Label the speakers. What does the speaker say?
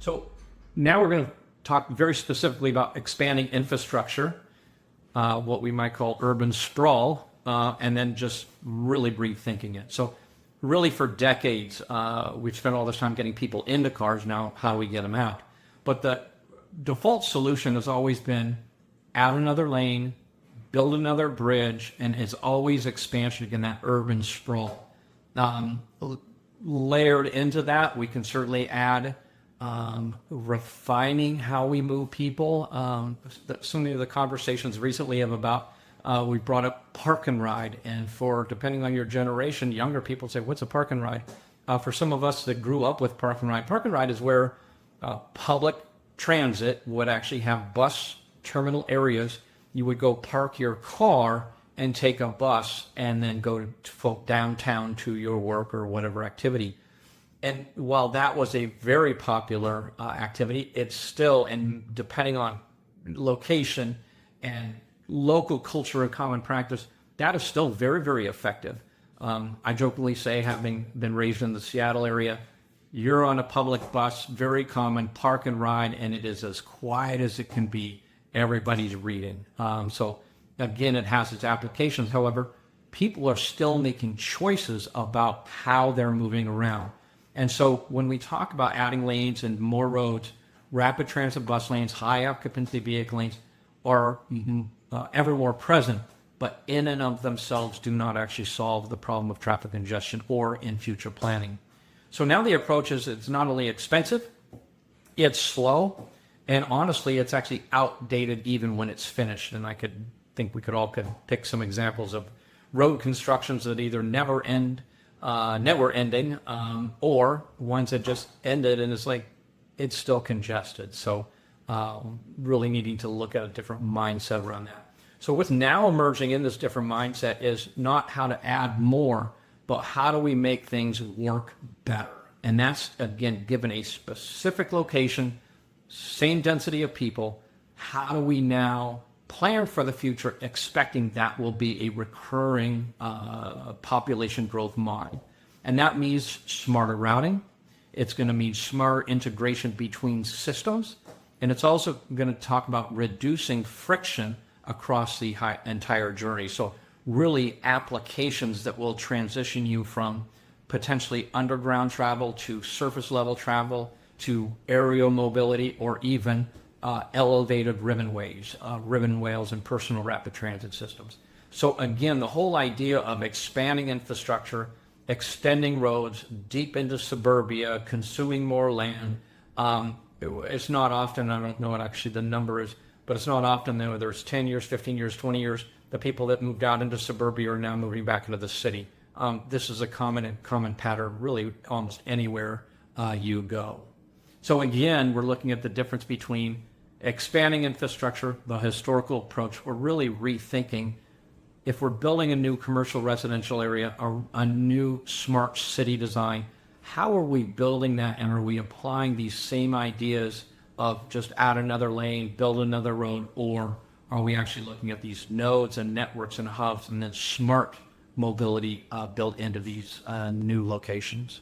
Speaker 1: So now we're going to talk very specifically about expanding infrastructure, what we might call urban sprawl, and then just really rethinking it. So really for decades, we've spent all this time getting people into cars. Now how do we get them out? But the default solution has always been add another lane, build another bridge, and is always expansion in that urban sprawl. Layered into that, we can certainly add refining how we move people. Some of the conversations recently have about, we brought up park and ride, and for, depending on your generation, younger people say, what's a park and ride? For some of us that grew up with park and ride is where public transit would actually have bus terminal areas. You would go park your car and take a bus and then go to downtown to your work or whatever activity. And while that was a very popular activity, it's still, and depending on location and local culture and common practice, that is still very, very effective. I jokingly say, having been raised in the Seattle area, you're on a public bus, very common, park and ride, and it is as quiet as it can be. Everybody's reading. So again, it has its applications. However, people are still making choices about how they're moving around. And so when we talk about adding lanes and more roads, rapid transit bus lanes, high occupancy vehicle lanes are ever more present, but in and of themselves do not actually solve the problem of traffic congestion or in future planning. So now the approach is it's not only expensive, it's slow, and honestly, it's actually outdated even when it's finished. And I think we could all pick some examples of road constructions that either never ending, or ones that just ended and it's like, it's still congested. So really needing to look at a different mindset around that. So what's now emerging in this different mindset is not how to add more, but how do we make things work better? And that's, again, given a specific location, same density of people, how do we now plan for the future expecting that will be a recurring population growth model? And that means smarter routing. It's going to mean smart integration between systems. And it's also going to talk about reducing friction across the entire journey. So really applications that will transition you from potentially underground travel to surface level travel to aerial mobility, or even elevated ribbonways and personal rapid transit systems. So again, the whole idea of expanding infrastructure, extending roads deep into suburbia, consuming more land. It's not often, I don't know what actually the number is, but it's not often, whether it's 10 years, 15 years, 20 years, the people that moved out into suburbia are now moving back into the city. This is a common pattern really almost anywhere you go. So again, we're looking at the difference between expanding infrastructure, the historical approach. We're really rethinking if we're building a new commercial residential area or a new smart city design, how are we building that, and are we applying these same ideas of just add another lane, build another road, or are we actually looking at these nodes and networks and hubs and then smart mobility built into these new locations?